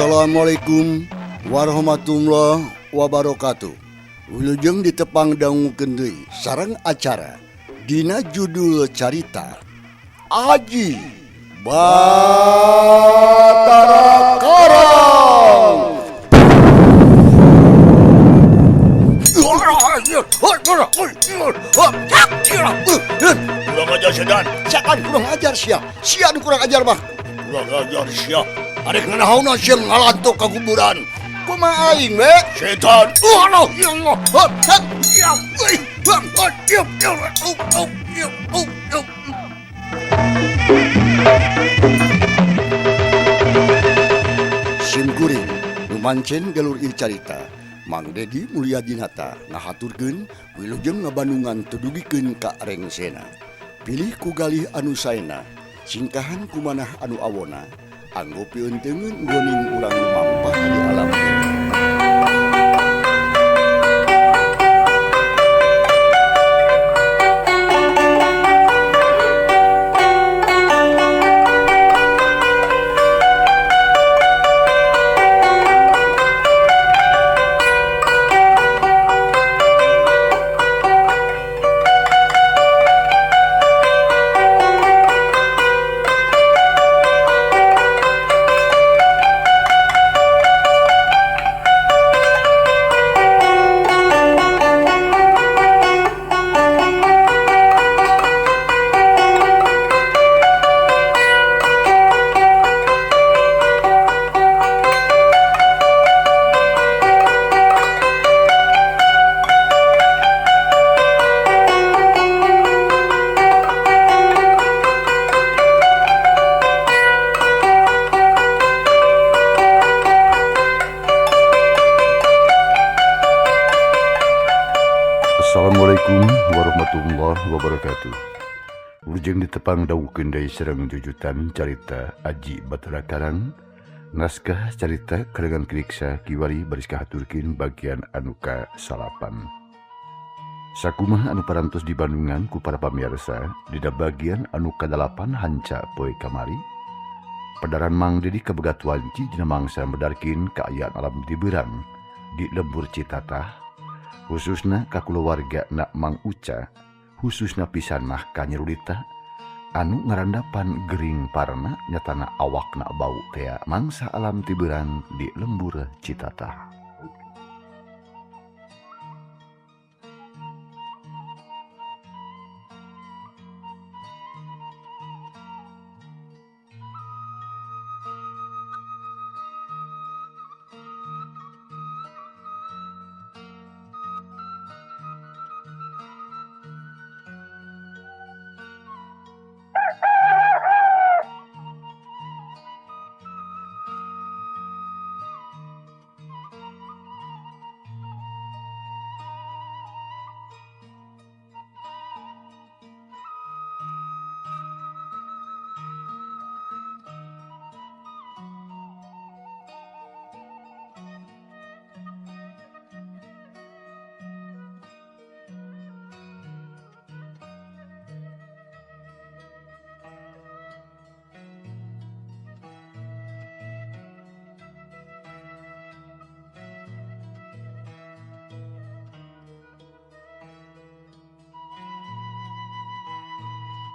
Assalamualaikum warahmatullahi wabarakatuh. Wilujeng ditepang dangukeun deui sareng acara dina judul carita Aji Batara Karang. Kurang ajar sedan, siakan kurang ajar sia. Sian kurang ajar mah. Kurang ajar sia. Arek nganahauna sia ngalantok ka kuburan. Kumaha aing we? Setan. Allah ya Allah. Simkuring numancen galur ieu carita. Mang Dedi Mulyadinata ngahaturkeun wilujeng ngabandungan tudugikeun ka rengsena. Pilih ku galih anu saena, singkahan kumanah anu awona, anggo pieunteungeun goning urang mampah di alam dunia. Assalamualaikum warahmatullahi wabarakatuh. Wilujeng ditepang dangukeun deui sareng jujutan carita Aji Batara Karang. Naskah carita karangan Kiriksa Kiwari baris kahaturkeun bagian anu ka-8. Sakumaha anu parantos di Bandungan ku para pamirsa dina bagian anu ka-8 hanca poe kamari. Padaran Mang Dedi kabegat wanci dina mangsa medarkeun kaayaan alam tibeurang di lembur Citatah. Khususna ka kulawarga na Mang Uca, khususna pisan mah ka Nyerudita anu ngarandapan gering parna nyatana awakna bau tea mangsa alam tibeurang di lembur Citatah.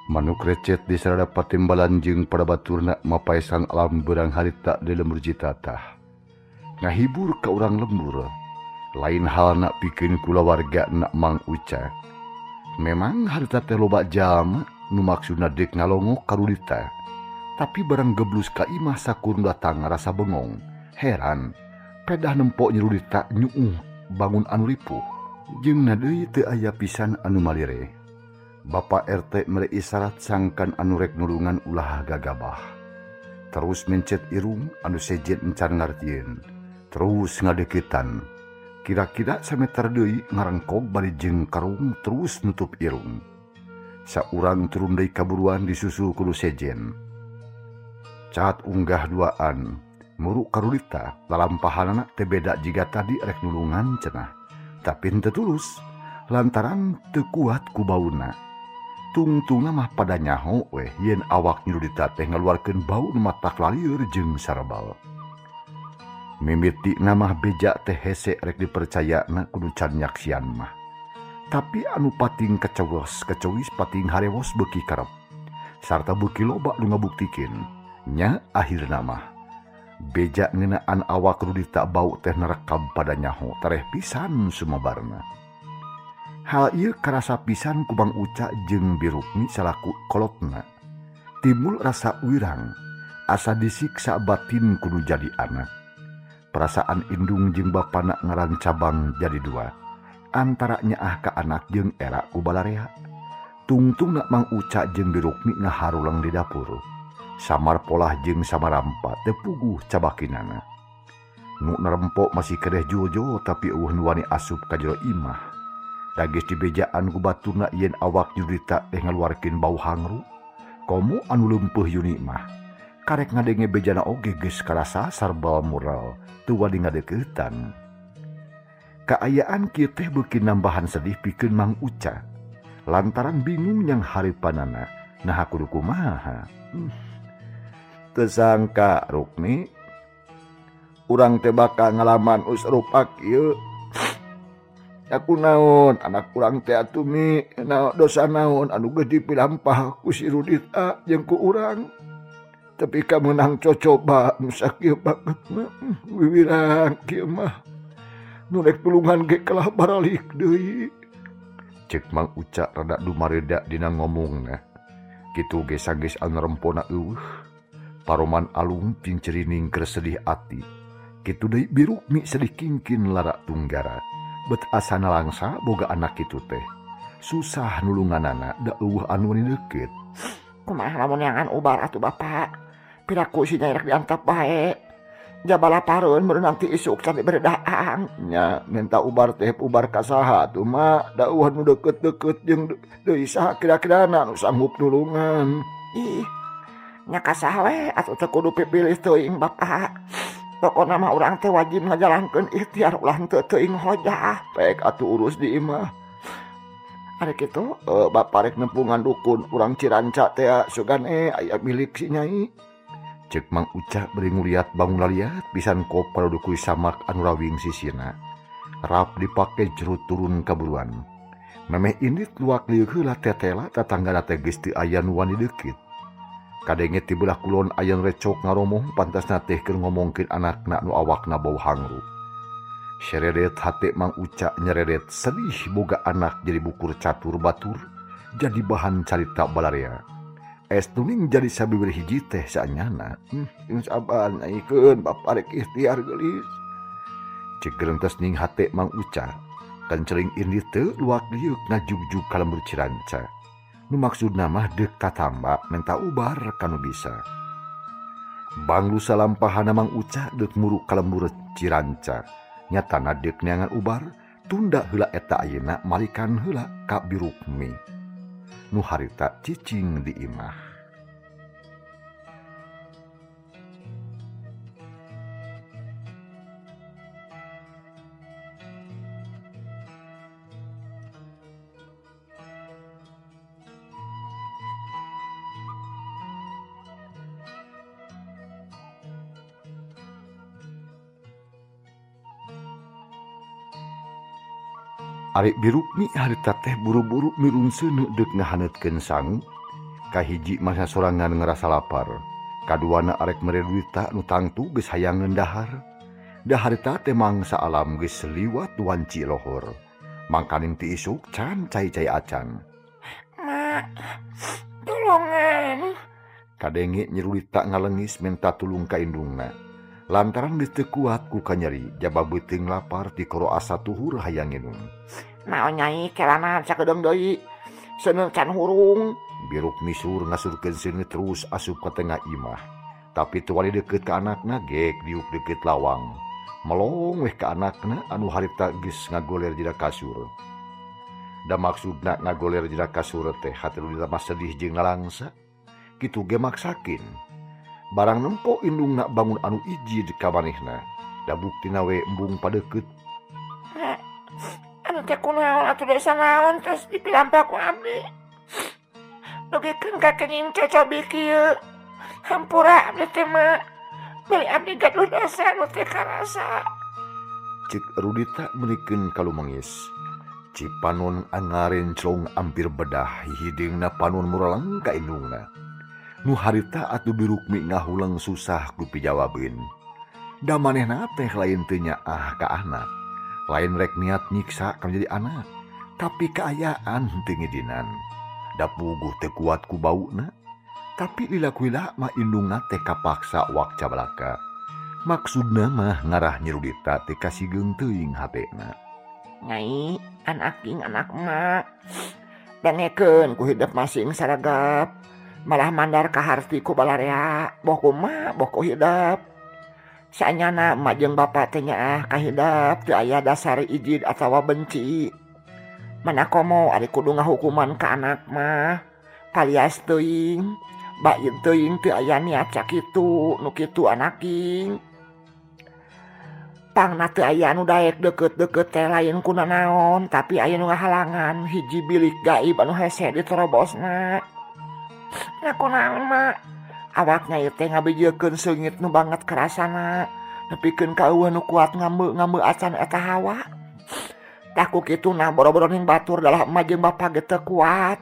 Manuk recet di sarada patimbalan jeung pada baturna mapaesan alam berang harita di lembur Citatah. Ngahibur ka urang lembur, lain halna pikeun kulawarga na Mang Uca. Memang harita teh loba jalma nu maksudna deuk ngalongok karudita, tapi barang geblus ka imah sakurung datang rasa bengong. Heran, pedah nempok Nyerudita nyuuh bangun anu ripuh, jeung na deui teu aya pisan anu malire. Bapak RT mere isyarat sangkan anu rek nulungan ulah gagabah. Terus mencet irung anu sejen encan ngartieun. Terus ngadeukeutan. Kira-kira sameter deui ngarengkog bari jeung karung terus nutup irung. Saurang turun deui kaburuan disusul ku sejen. Cahat unggah duaan. Muruk karudita lalampahanna teu beda jiga tadi rek nulungan cenah. Tapi henteu tulus lantaran teu kuat ku bauna. Tungtungna mah pada nyaho yen awak Nyerudita teh ngaluarkeun bau nu matak lalieur jeung sarbal. Mimiti nama beja teh hese rek dipercayana kudu can nyaksian mah. Tapi anu pating kecewes pating harewos beuki karep. Sarta beuki loba nu ngabuktikeun nya akhirna mah beja ngeunaan awak Rudita bau teh nerekam pada nyaho tareh pisan sumebarna. Hal ieu karasa pisan ku Mang Uca jeung Birukmi salaku kolotna. Timbul rasa wirang, asa disiksa batin kudu jadi anak. Perasaan indung jeung bapana ngaran cabang jadi dua. Antara nyaah ka anak jeung era ku balarea. Tungtungna Mang Uca jeung Birukmi ngaharulang di dapur. Samar polah jeung samarampa teu puguh cabakinana. Nu narempok masih kedeh jojo tapi eueuh nu wani asup ka jero imah. Dagis dibejaan ku baturna yen awak Rudita teh ngaluarkeun bau hangru. Komo anu leumpeuh yuni mah karek ngadenge bejana oge geus karasa sarbal mural teu wani ngadeuketan. Kaayaan kieu teh beuki nambahan sedih pikeun Mang Uca. Lantaran bingung yang haripanana nah kudu kumaha. Teu sangka Rukmi urang teh bakal ngalaman usrupa kieu. Aku naon anak urang teh atuh Mi, dosa naon anu geus dipilampah ku si Rudita jeung ku urang. Tapi ka meunang cocoba nu sakieu banget mah wiwirang kieu mah. Nu rek tulungan ge kalah baralik deui. Cek Mang Uca rada dumareda dina ngomongna. Kitu ge sageus anu rempona eueuh. Paroman alung ting cerining keur sedih ati. Kitu deui Birukmi sedih kingkin lara tunggara. Bet asana langsa boga anak kitu teh. Susah nulunganana da eueuh anu ni deukeut. Kumaha lamun nyangan ubar atuh Bapak? Piraku si Nyai rek diantep bae. Jabala pareun meureun nanti isuk sampai beredaang. Nya minta ubar teh ubar ka saha atuh mah? Da eueuh nu deukeut-deukeut jeung deui saha kira-kirana nu sanggup nulungan. Ih, nya ka saha we atuh teu kudu pipilih teuing Bapak. Pokona mah urang teh wajib ngajalankeun ikhtiar ulah henteu teuing hojah. Pek atuh urus di imah. Ari kitu, Bapak rek nempungan dukun urang Ciranca teh sugane aya milik si Nyai. Cek Mang Uca beri nguliat bangun laliat pisan ko paradukui samak anu rawing sisina. Rap dipake jerut turun kaburuan. Memeh indit luak liuk heula tetela tatanggana teh geus teu aya nu wani deukit. Kadenge ti belah kulon aya recok ngaromong pantasna teh keur ngomongkeun anakna nu awakna bau hangru. Seredet hate Mang Uca nyeredet sedih boga anak jadi bukur catur batur jadi bahan carita balarea. Es tuning jadi sabibir hiji teh saanyana. Sabar naikeun Bapak rek ikhtiar geulis. Cek gerentos ning hate Mang Uca. Kencering indit teu luak liuk ngajugjug ka lembur Ciranca. Nu maksudna mah deuk tatamba menta ubar kanu bisa. Banglu salampahana Mang Uca deuk muruk ka lembur Ciranca. Nyatana deuk neangan ubar tunda heula eta ayeuna malikan heula ka Birukmi. Nu harita cicing di imah. Ari Birukmi harita teh buru-buru mirun seuneu deuk ngahaneutkeun sangu. Kahiji masa sorangan ngerasa lapar. Kaduana arek mere Rudita nu tangtu geus hayangeun dahar. Da harita teh mangsa alam geus liwat wanci lohor. Mangkaning ti isuk can cai-cai acan. Mak, tulungan. Kadenge Nyi Rudita ngalengis minta tulung ka indungna. Lantaran geus teu kuat ku kanyeri jaba beuteung lapar ti koro asa tuhur hayang nginum. Naon Nyai kelana sakedeung deui. Seuneu can hurung. Birukmi sur ngasurkeun seuneu terus asup ka tengah imah. Tapi teu wani deukeut ka anakna gek diuk deukeut lawang. Melong weh ka anakna anu harita geus ngagoler dina kasur. Da maksudna ngagoler dina kasur teh hate Rudita mah sedih jeung nalangsa. Kitu ge maksakeun. Barang nempo indungna bangun anu iji ka manehna. Da buktina we embung padeukeut. Anu teh kunaon atuh desa naon terus dipilampah ku abdi. Dugikeun ka keuning cocobi kieu. Hampura abdi teh mah. beli abdi gaduh dosa nu teu karasa. Cik Rudita menikeun kalumengis. Cipanon angaren celong ampir bedah hidingna panon muralang ka indungna. Nu harita atuh birukmi ngahulang susah ku pijawabeun. Da manehna teh lain teu nyaah ka anak. Lain rek niat nyiksa ka jadi anak. Tapi kaayaan henteu ngidinan. Da puguh teu kuat ku bauna. Tapi lila-kuila mah indungna teh kapaksa wak cabalaka. Maksudna mah ngarah Nyi Rudita teh kasigeung teuing hatena. Nyai, anak king anak emak. Dengekeun ku hidup masing saragap. Malah mandar ka harti ku balarea. Boh kumaha boh ku hidup. Saanyana emak jeung bapa teh nyaah ka hidup teu aya dasar ijid atawa benci. Mana komo ari kudu ngahukuman ka anak mah. Palias teuing. Bayin teuing teu aya niat sakitu nu kitu anak king. Pangna teu aya anu daek deukeut-deukeut teh lain ku nanaon, tapi aya nu ngahalangan hiji bilik gaib anu hese diterobosna. Nakunaon mak? Awak nyai teh ngabijiekeun seungit nu banget kerasana, nepikeun ka eueuh nu kuat ngameu acan eta hawa. Tah ku kituna boro-boro ning batur dalah emak jeung bapa ge teu kuat.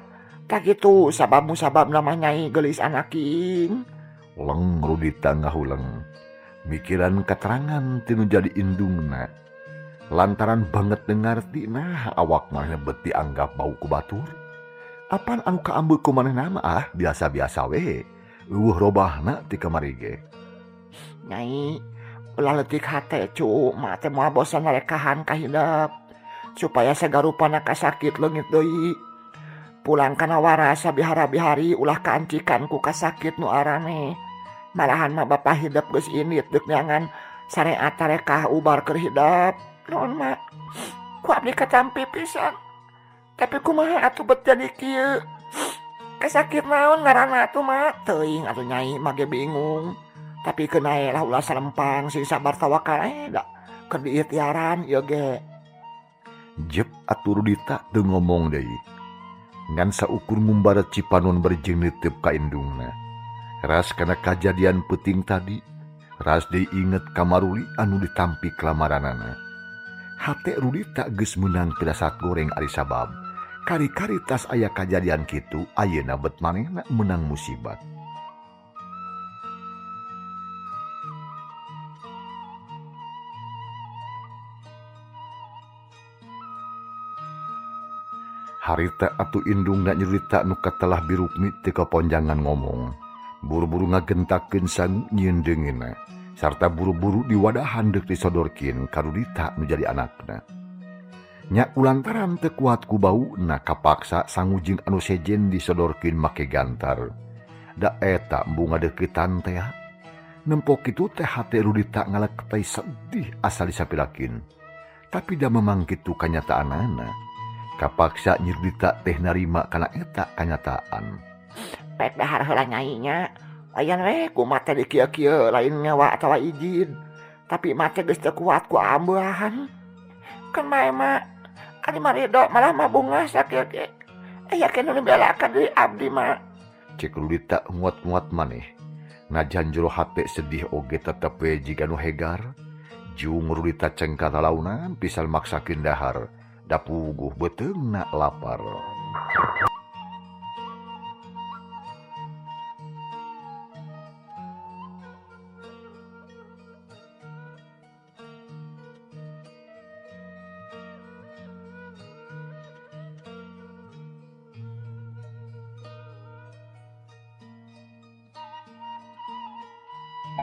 Tah kitu sabab mah nyai geulis anak king. Leng Rudita ngahuleng. Mikiran keterangan tinu jadi indungna. Lantaran banget dengarti nah awak manehna beuti anggap bau ku batur. Apaan anu kaambeuk ku manehna mah biasa-biasa we. Eueuh robahna ti kamari ge. Nyai, ulah leutik hate cu, mak teh moal bosan narekahan ka hidup. Supaya sagarupana kasakit leungit deui. Pulang kana waras sabihara-bihari ulah kaancikan ku kasakit nu arane. Malahan mah bapa hidup geus init deuk neangan sareat tarekah ubar keur hidup. Naon mak? Ku abdi katampi pisan. Tapi kumaha atuh bet jadi kieu? Kasakit naon ngaranna atuh mak? Teuing atuh nyai mah ge bingung. Tapi kenae lah ulah salempang sing sabar tawakal da keur diikhtiaran ieu ge. Jep atuh Rudita teu ngomong deui. Ngan saukur ngumbaret Cipanon berjing neuteup ka indungna. Ras kana kajadian peuting tadi, ras deui inget ka maruli anu ditampi kelamaranana. Hate Rudita geus meunang pirasat goreng ari sabab. Kari-kari tas aya kajadian kitu, ayeuna bet manehna meunang musibat. Harita atuh indungna Nyi Rudita nu katelah birukmi teu kaponjangan ngomong. Buru-buru ngagentakeun sangu nyieun deungeunna, sarta buru-buru diwadahan deuk disodorkeun ka Rudita nu jadi anakna. Nya kulantaran teu kuat ku bauna kapaksa sangu jeung anu sejen disodorkeun make gantar. Da eta embu ngadeuketan teh. Nempok kitu teh hate Rudita ngalek teh sedih asa disapilakeun. Tapi da memang kitu kanyataanana. Kapaksa Nyi Rudita teh narima kana eta kanyataan. Pek dahar heula nyai nya. Ayan we kumaha teh di kieu-kieu lain nyawa atawa ijin. Tapi mah teh geus teu kuat ku ambehan. Kan mae mah ari marido malah mah bunga sakieu ge. Aya kene nu belakan deui abdi mah. Cek Rudita nguat-nguat maneh. Najan jero hate sedih oge tetep we jiga nu hegar. Jung Rudita cengkar lalaunan pisal maksakeun dahar. Da puguh beuteungna lapar.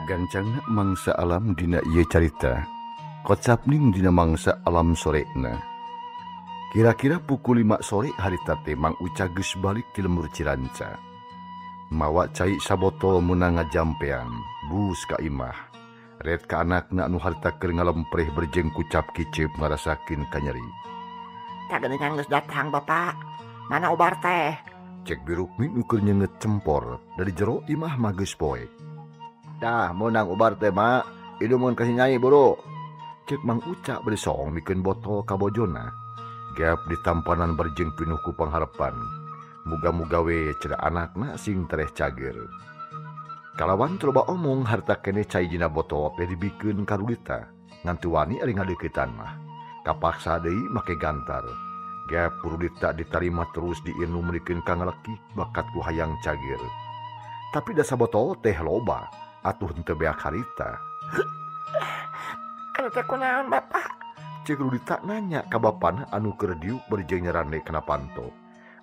Gancangna mangsa alam dina ieu carita, kocapning dina mangsa alam sorena. Kira-kira pukul 5 sore harita teh Mang Uca geus balik ti lembur Ciranca. Mawa cai sabotol meunang ngajampean, bus ka imah. Red ka anakna anu harita keur ngalempreh berjeng kucap kiceup ngarasakeun kanyeri. Tak geuningan geus datang bapak. Mana ubar teh? Cek birukmi nu keur nyeungeut cempor dari jero imah mah geus poek. Dah meunang ubar teh mak, ieu mun kasih nyai buru. Cek Mang Uca beri song mikeun botol ka bojona. Gap di tampanan berjeng pinuh ku pangharepan. Muga-muga we cenah anakna sing tereh cager. Kalawan coba omong harta kene cai jina botol teh dibikeun ka Rudita. Ngan tu wani ari ngadeuketan mah. Kapaksa deui make gantar. Gap Rudita ditarima terus diinumrikeun ka ngaleki bakat ku hayang cagir. Tapi dasa botol teh loba, atuh henteu beak harita. Anu teh kunaon Bapak? Cek Rudita nanya ka bapana anu keur diuk berjeng nyerane kana panto.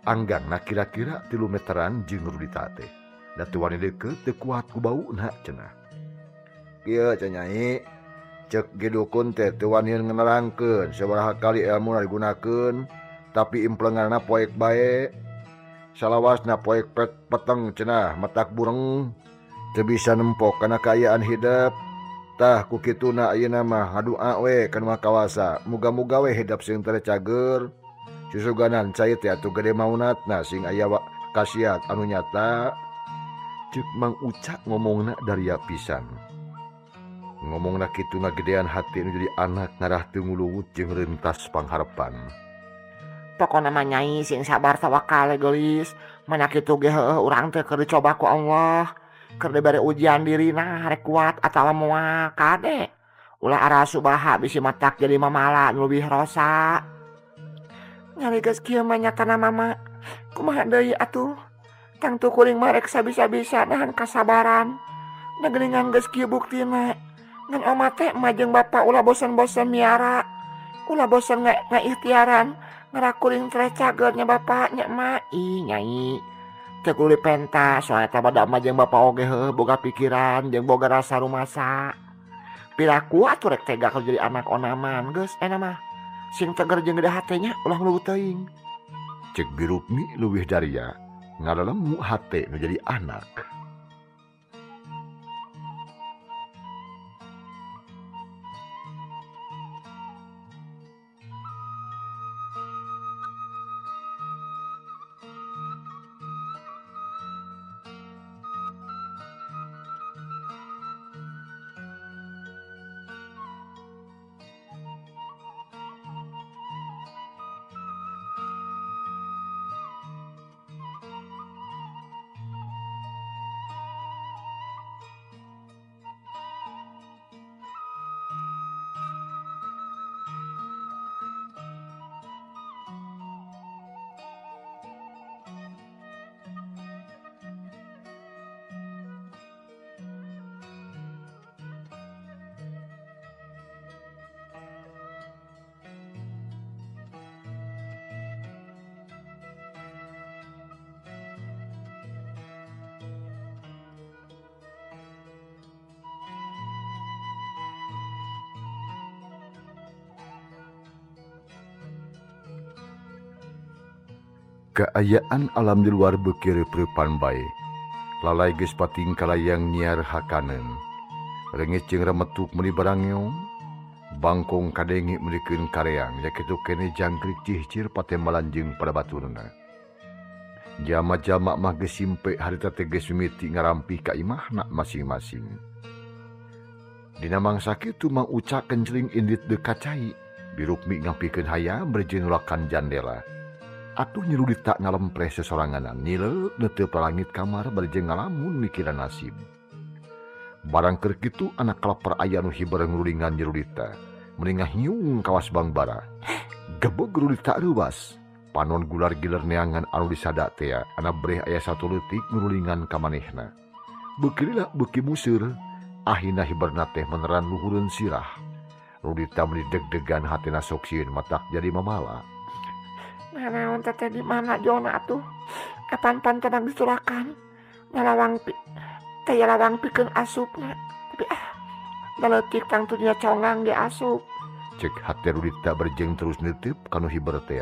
Anggangna kira-kira 3 meteran jeung Rudita teh. Da tu wani deukeut teu kuat ku bauna cenah. Kieu Nyai, cek ge dukun teh teu wani ngenerangkeun sabaraha kali ilmu digunakeun, tapi implenganna poek bae. Salawasna poek peteng cenah matak bureng, teu bisa nempok kana kaayaan hidup. Tah ku kituna ayeuna mah ngadua we ka Maha Kawasa, muga-muga we hidup sing teu cager. Susuganan cai teh atuh gede maunatna sing aya kasiat anu nyata. Cek Mang Uca ngomongna daria pisan. Ngomongna kitu ngagedean hati nu jadi anak ngarah teu nguluwut jeung reuntas pangharepan. Pokona mah Nyai sing sabar tawakal geulis. Mana kitu ge heueuh urang teh keur dicoba ku Allah. Keur dibere ujian dirina rek kuat atawa moal kade. Ulah ara subaha bisi matak jadi mamala nu leuwih rosa. Nyari geus kieu mah nyatana mama. Kumaha deui atuh? Tangtu kuring mah rek sabisa-bisa nahan kasabaran. Nageuningan geus kieu buktina. Ngan oma teh emah jeung bapa ulah bosan-bosan miara. Ulah bosan ngaikhtiaran. Ngarakuring teh cagernya bapa nya emak. Ih Nyai. Teu kudu dipentas soalnya teh bada emah jeung bapa oge heuh boga pikiran jeung boga rasa rumasa. Piraku atuh rek tega kalau jadi anak onaman geus eta mah. Sing teger jeung gede hatenya ulah ngluwut teuing. Cek Birukmi leuwih daria ngalelemu hate nu jadi anak. Keayaan alam di luar bekir prepan bae. Lalai geus pating kalayang nyiar hakaneun. Rengit jeung rametuk meuli barangyeong. Bangkong kadenge meulikeun kareang yakitu kene jangkrik cihcir patembalan jeung pada baturna. Jama-jama mah geus simpe harita teh geus mimiti ngarampi ka imahna masing-masing. Dina mangsa kitu Mang Uca kenceling indit dekat cai. Birukmi ngampikeun hayam berjeun nulakan jandela. Atuh Nyi Rudita ngalempres sesoranganan nileuk neuteuk langit kamar barjeng ngalamun mikiran nasib. Barang keur kitu anak kalaper aya nu hiber ngulingan Nyi Rudita. Meuningah hiung kawas Bangbara. Gebeg Rudita reuwas. Panon gular giler neangan anu disada teh ana breh aya 1 leutik ngulingan ka manehna. Beukilila beuki museur. Ahina hiberna teh meneran luhureun sirah. Rudita meuli deg-degan hatina sok sieun matak jadi mamala. Naon teh di mana jona atuh? Kapan-pan tenang disurakan. Nyalawang teh lawang pikeun asupna. Tapi daleutik tangtunya congang di asup. Cek hati Rudita berjeng terus netep kanu hiber teh.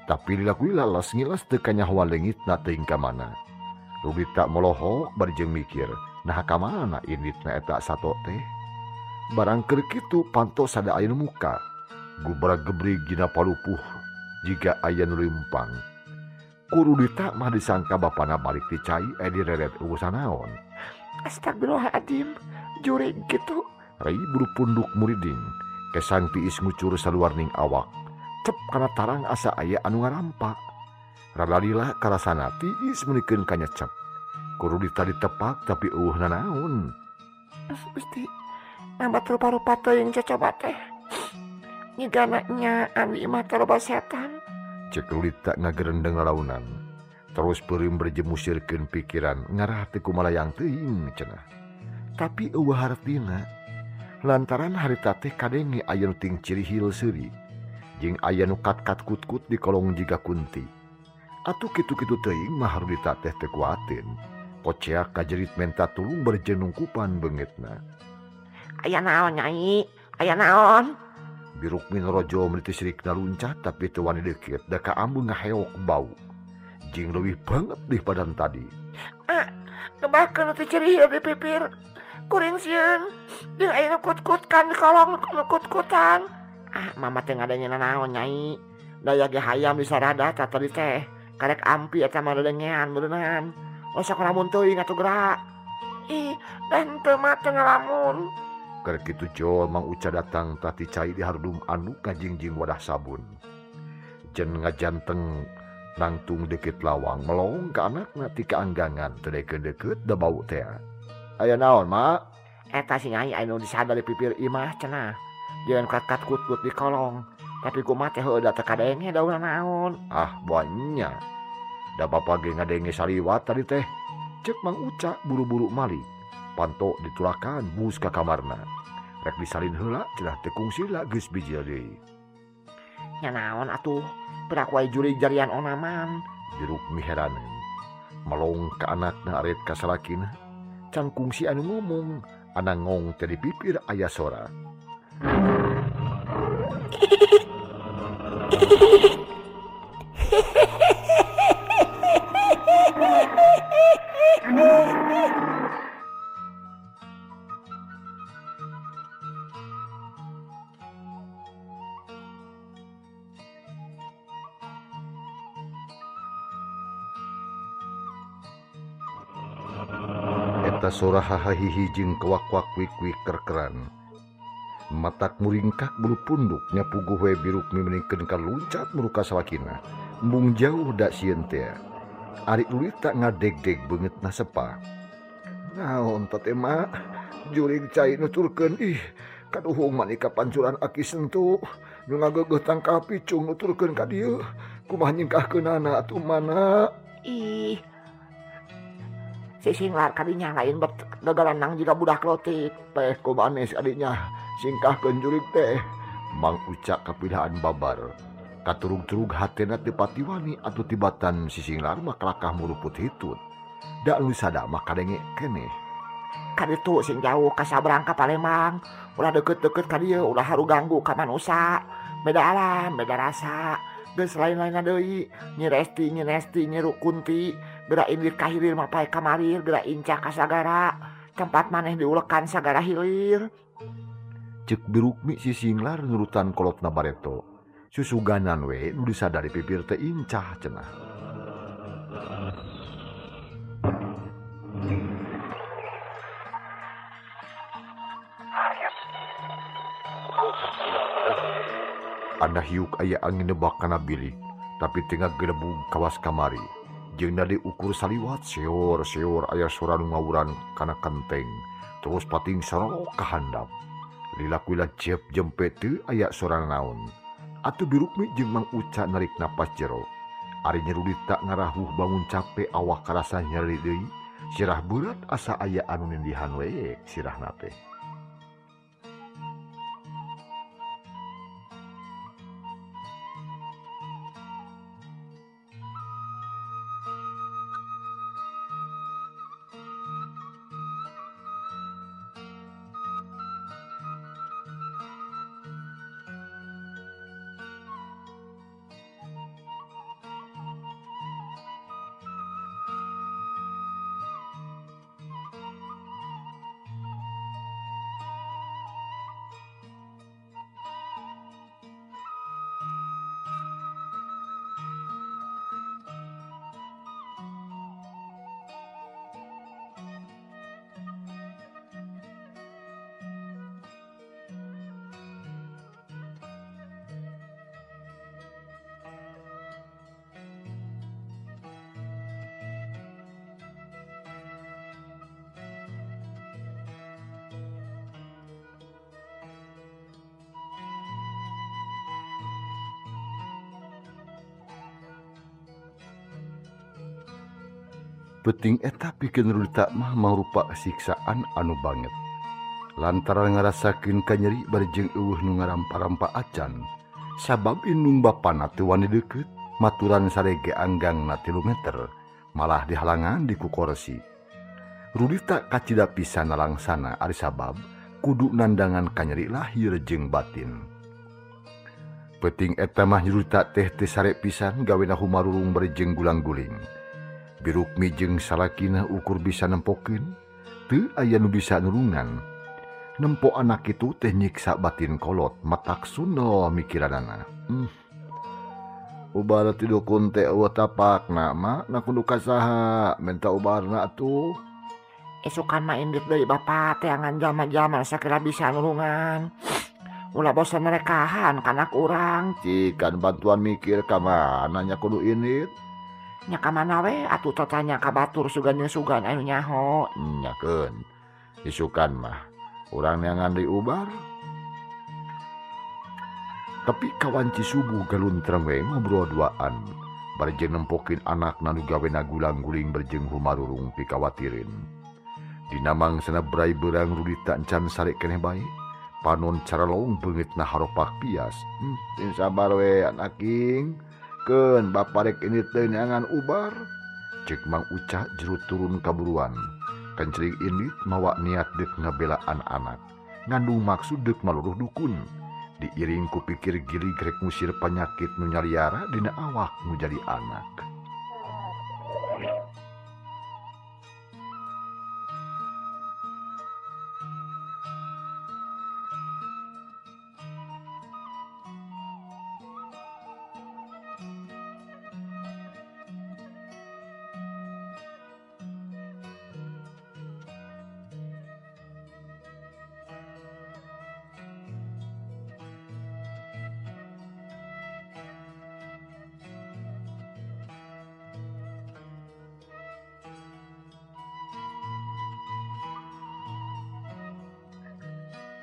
Tapi lilaku lalas ngilas teu kanyahoa leungitna teuing ka mana. Rudita molohok berjeng mikir, nah ka mana inditna eta sato teh? Barang keur kitu panto sada aya nu muka. Gubrak gebrig dina palupuh. Jika aya nu limpang. Ku Rudita mah disangka bapana balik ti cai direret urusan naon. Astagfirullahaladzim, juri gitu. Rai buru punduk muriding, kesang tiis ngucur saluar ning awak. Cep kana tarang asa aya anu ngarampa. Radalila karasana tiis meunikeun kanyecep. Kudu ditepak tapi nanaon. Gusti nambah rupa-rupa teuing coba teh nyigananya Andi mah loba setan. Cek Lulita ngagerendeng launan. Terus beureum berjemusirkeun pikiran ngarah teu kumalayang teuing cenah. Tapi eueuh hartina lantaran harita teh kadenge aya nu ting cirihil seuri jeung aya nu kat-kat kut-kut di kolong jiga Kunti. Atuh kitu-kitu teuing mah harita teh teu kuatin. Pocea kajerit menta tulung berjenungkupan beungitna. Aya naon Nyai? Aya naon? Birukmin rojo meniti sirik naluncat tapi teu wani deukeut da kaambung ngaheok bau. Jing leuwih banget di badan tadi. Kebakeun teh cerih di pipir. Kuring sieun. Jeung aya kut-kutkan di kolong kut-kutan. Mama teh ngadenge naon Nyai? Daya ge hayam di sarada tadi teh. Karek ampi eta mah dedengean beuneunan. Osok lamun teuing atuh gerak. Ih, dan teu mah teu ngalamun. Karek kitu jol Mang Uca datang tati cai di hardum anu ngajingjing wadah sabun. Jen ngajanteng nangtung deket lawang melong ka anakna ti kaanggangan teu deukeut da bau teh. Aya naon, Mak? Eta si Nyai anu disadar di pipir imah cenah. Jeung kat-kat kut-kut di kolong. Tapi kumaha teh heueuh da teu kadenge dauna naon. Banyak. Da bapa ge ngadenge saliwat tadi teh. Cek Mang Uca buru-buru malik. Panto ditulakan bus ka kamarna. Rek disalin heula cenah teu kungsila geus biji deui. Nya naon atuh? Berak wae jurig jarian onaman. Jeruk miheraneun. Melong ka anakna aret ka salakina. Can kungsi anu ngomong. Anangong teh di pipir aya sora. Eta sora hahahihi jeung kewak-wak wik-wik kerkeran. Matak muringkak bulu punduk nyapuguh we Birukmi meningkeun ka luncat muruka salakina. Embung jauh da sieun teh. Ari Lulita ngadeg-deg beungeutna sepa. Naon teh Mak? Jurig cai nuturkeun kaduhung manika pancuran aki sentuh. Nu ngageugeuh tangkal picung nuturkeun ka dieu. Kumaha nyingkahkeunana atuh mana? Ih. Si Singlar kadinya lain begalanang juga budak lotik. Teh kumanes adinya singkahkeun jurig teh. Mang Uca kapidahan babar. Katurug-turug hatena teu pati wani atuh tibatan si Singlar mah kelakah muruput hitut. Da anu sada mah kadenge keneh. Kaditu sing jauh ka sabrang ka Palembang. Ulah deket-deket ka dieu ulah haru ganggu ka manusia. Beda alam, beda rasa. Geus lain-lainna deui. Nyi Resti, Nyi Kunti, geura indir ka hilir mapai kamarir, geura incah ka sagara. Tempat maneh diulekan sagara hilir. Cek Birukmi si Singlar nurutan kolotna bareto. Susuganan we nu disadari pipir teh incah cenah. Anda hiuk aya angin nebak kana bilik, tapi tengah gelebug kawas kamari. Jeung nade ukur saliwat seor-seor aya suara nu ngawuran kana kenteng, terus pating sarok ka handap. Lila-lila cep jempe teu aya suara naon. Atuh Birukmi jeung Mang Uca narik napas jero. Ari Nyerudita ngarahuh bangun capek awak karasa nyeri deui, sirah berat asa aya anu nindihan we sirahna teh. Peting eta pikeun Rudita mah mangrupa siksaan anu banget. Lantaran ngarasakeun kanyeri barejeng eueuh nu ngarampa-rampa acan. Sabab indung bapana teu wani deukeut, maturan sarege anggangna 3 meter, malah dihalangan di ku kursi. Rudita kacida pisan nalangsana ari sabab kudu nandangan kanyeri lahir jeung batin. Peting eta mah Rudita teh sare pisan gawena humarurung barejeng gulang-guling. Birukmi jeung salakina ukur bisa nempokeun, teu aya nu bisa nulungan. Nempo anak itu teh nyiksa batin kolot, matak suno mikiranana. Ubar ti dukun teh eueuh tapakna mak na kudu kasaha menta ubarna atuh. Isukan mah indit deui bapa teh angan jalma-jalma sakira bisa nulungan. Ulah bosan rekahan kanak urang. Cikan bantuan mikir ka mana nya kudu indit. Nya ka mana we atuh tanya ka batur sugan anu nyaho. Nyakeun. Isukan mah urang neangan diubar. Tapi kawanci subuh galuntrang we ngobrol duaan. Barejeng nempokin anak nanu gawena gulang-guling barejeng humarurung pikawatirin. Dina mangsana berai beurang Rudita encan sare keneh bae. Panon cara lowong beungitna haropak pias. Tin sabar we anak king. Keun bapa rek ini teh neangan ubar. Cek Mang Uca jerut turun kaburuan. Kencring indit mawa niat dek ngabelaan anak. Ngandung maksud dek maluruh dukun. Diiring ku pikir gilig rek ngusir penyakit nu nyaliara dina awak nu jadi anak.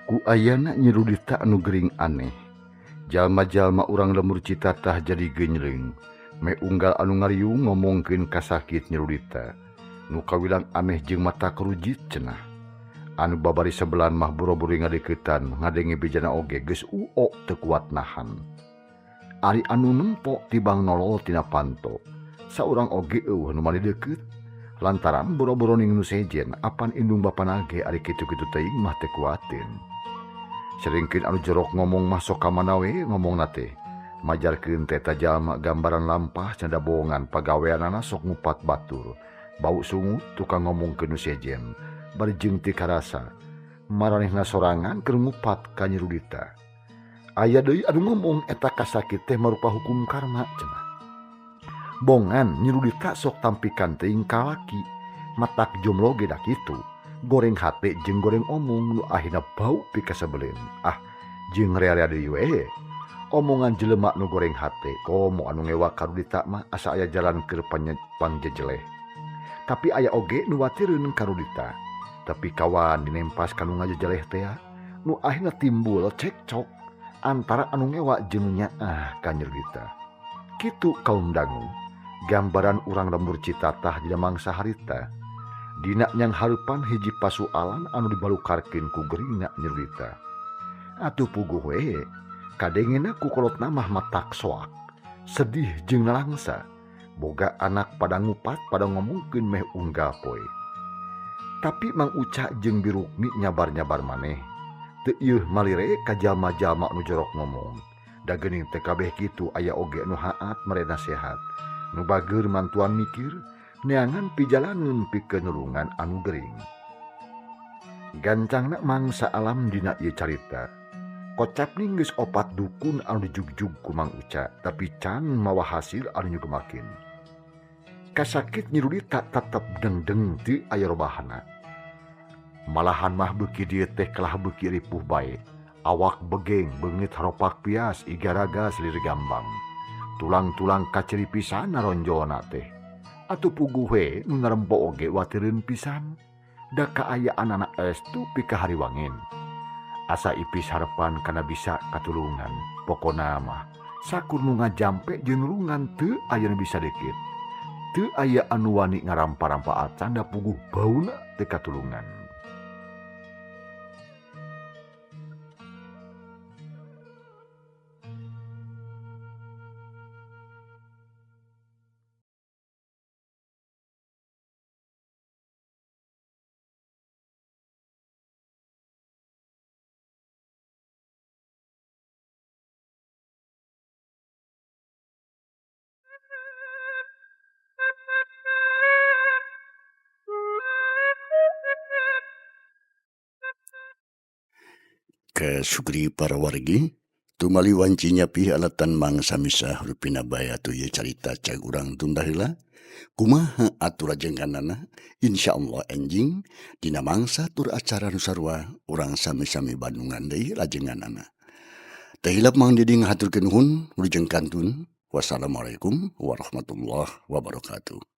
Ku ayana Nyi Rudita anu gering aneh. Jalma-jalma urang lemur citatah jadi genyleng. Me unggal anu ngariung ngomongkeun kasakit Nyi Rudita. Nu kawilang aneh jeung mata kerujit cenah. Anu babari sebelan mah boro-boro ngadeuketan ngadenge bejana oge geus uok teu kuat nahan. Ari anu nempo tibang nolol tina panto. Saurang oge eueuh nu mali deukeut. Lantaran boro-boro ning nu sejen apan indung bapana ge ari kitu-kitu teuing mah teu kuatin. Seringkeun anu jorok ngomong mah sok ka mana we ngomongna teh. Majarkeun teh jalma gambaran lampah canda bohongan pagaweanana sok ngupat batur. Bau sungut tukang ngomongkeun nu sejen. Barejeng ti karasa. Maranehna sorangan keur ngupat ka Nyi Rudita. Aya deui anu ngomong eta kasakit teh marupa hukum karma cenah. Bongan Nyi Rudita sok tampikan teuing ka laki. Matak jomblo ge da kitu. Goreng hate jeung goreng omong nu akhirna bau pika sebelin. Jeung rea-rea deui we. Omongan jelema nu goreng hate, komo anu ngewak ka Rudita mah asa aya jalan keur pangjejeleh. Tapi aya oge nu watireun ka Rudita. Tapi kawan dinempas ka nu ngajejeleh teh nu akhirna timbul cekcok antara anu ngewak jeung nu nyaah ka Nyi Rudita. Kitu kaum dangu, gambaran urang lembur citatah dina mangsa harita. Dina nyang hareupan hiji pasualan anu dibalukarkeun ku geringna Nyi Rudita. Atuh puguh we, kadengena ku kolotna mah matak soak, sedih jeung nalangsa. Boga anak pada ngupat pada ngomongkeun meh unggal poe. Tapi Mang Uca jeung Birukmi nyabar-nyabar maneh. Teu ieuh malire ka jalma-jalma nu jorok ngomong. Da geuning teh kabeh kitu aya oge nu haat mere nasehat. Nu bageur mantuan mikir. Neangan pijalaneun pikeun nulungan anu gering. Gancangna mangsa alam dina ieu carita. Kocap ning geus 4 dukun anu dijugjug ku Mang Uca, tapi can mawa hasil anu nyugemakeun. Kasakit Nyi Rudita tetep dengdeng teu aya robahana. Malahan mah beuki dieu teh kelah beuki ripuh bae. Awak begeng beungit haropak pias igaraga selir gambang. Tulang-tulang kaciri pisan naronjolna teh. Atuh puguh we nu narempo oge watireun pisan. Da kaayaan anak estu pika hariwangin. Asa ipis harepan kana bisa katulungan. Pokona mah sakur nu ngajampe jeung nulungan teu aya nu bisa dikit. Teu aya anu wani ngarampa-rampa canda puguh bauna teu katulungan. Ke sugri para wargi tumali wancinya pi alatan mangsa misah rupina baya tu ye carita cag urang tunda heula kumaha atur jengkanana insyaallah enjing dina mangsa tur acara nu sarua urang sami-sami Bandungan deui lajenganana teu hilap mang didi ngahaturkeun nuhun wilujeng kantun wassalamualaikum warahmatullahi wabarakatuh.